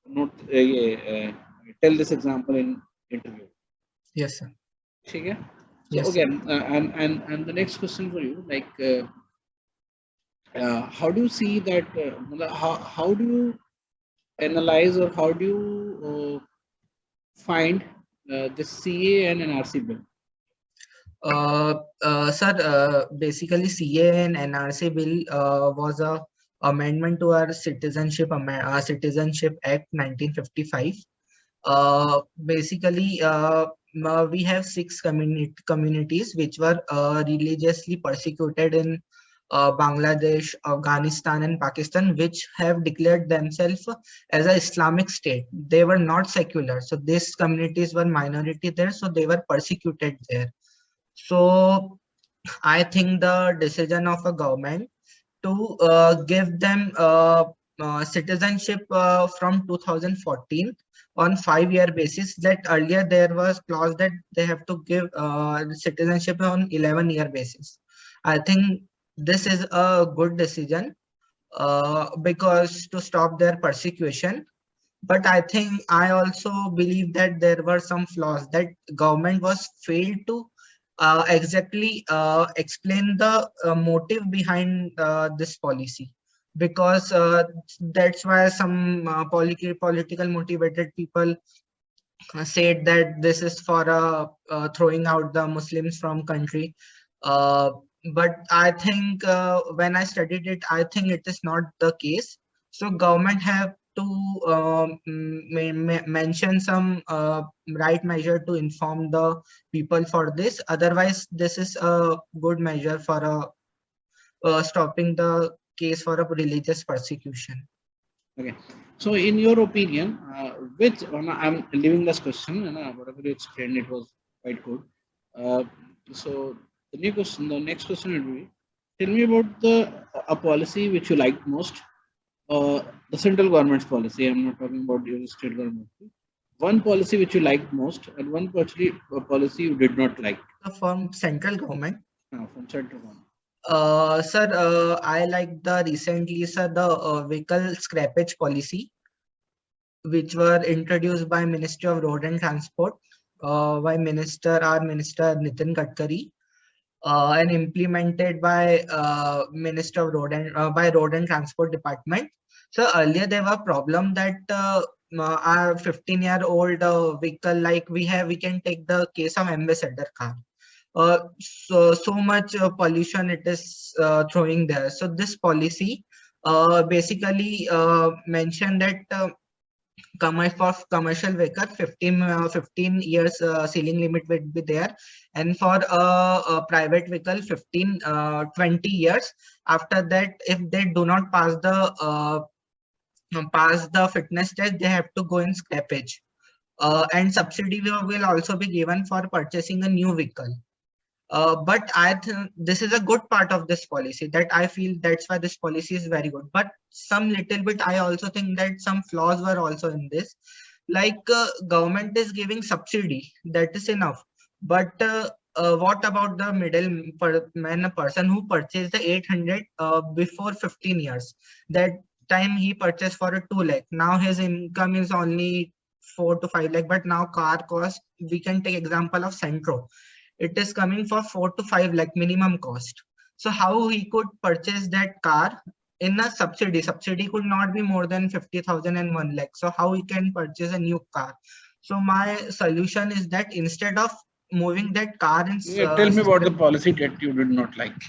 note tell this example in interview. Yes, sir. Okay. So Yes, okay, and the next question for you, like how do you see that? How do you analyze, or how do you find this CA and NRC bill? Sir, basically CA and NRC bill was a amendment to our Citizenship Act 1955. Basically, we have six communities which were religiously persecuted in Bangladesh, Afghanistan, and Pakistan, which have declared themselves as an Islamic state. They were not secular, so these communities were minority there, so they were persecuted there. So I think the decision of a government to give them citizenship from 2014 on 5-year basis, that earlier there was clause that they have to give citizenship on 11-year basis. I think this is a good decision because to stop their persecution. But I also believe that there were some flaws, that government was failed to exactly explain the motive behind this policy, because that's why some political motivated people said that this is for throwing out the Muslims from country. Uh, but I think when I studied it, I think it is not the case. So government have to mention some right measure to inform the people for this. Otherwise, this is a good measure for stopping the case for a religious persecution. Okay. So, in your opinion, which I'm leaving this question, whatever you explained, it was quite good. So, the next question will be, tell me about a policy which you liked most, the central government's policy. I'm not talking about your state government. One policy which you liked most, and one policy you did not like. From central government. From central government. Sir, I like the recently, sir, the vehicle scrappage policy, which were introduced by Ministry of Road and Transport, by our Minister Nitin Gadkari, and implemented by Minister of Road and Transport Department. So earlier there were problem that our 15-year-old vehicle, like we can take the case of ambassador car. So much pollution it is throwing there. So this policy basically mentioned that for commercial vehicle 15 years ceiling limit will be there, and for a private vehicle 20 years. After that, if they do not pass the fitness test, they have to go in scrappage, and subsidy will also be given for purchasing a new vehicle. But I think this is a good part of this policy, that I feel that's why this policy is very good. But some little bit, I also think that some flaws were also in this. Like government is giving subsidy, that is enough. But what about the middleman person who purchased the 800 before 15 years? That time he purchased for a 2 lakh. Now his income is only 4 to 5 lakh. But now car cost, we can take example of Centro. It is coming for 4 to 5 lakh minimum cost. So how he could purchase that car in a subsidy? Subsidy could not be more than 50,000 and 1 lakh. So how he can purchase a new car? So my solution is that instead of moving that car in, tell me about the policy that you did not like.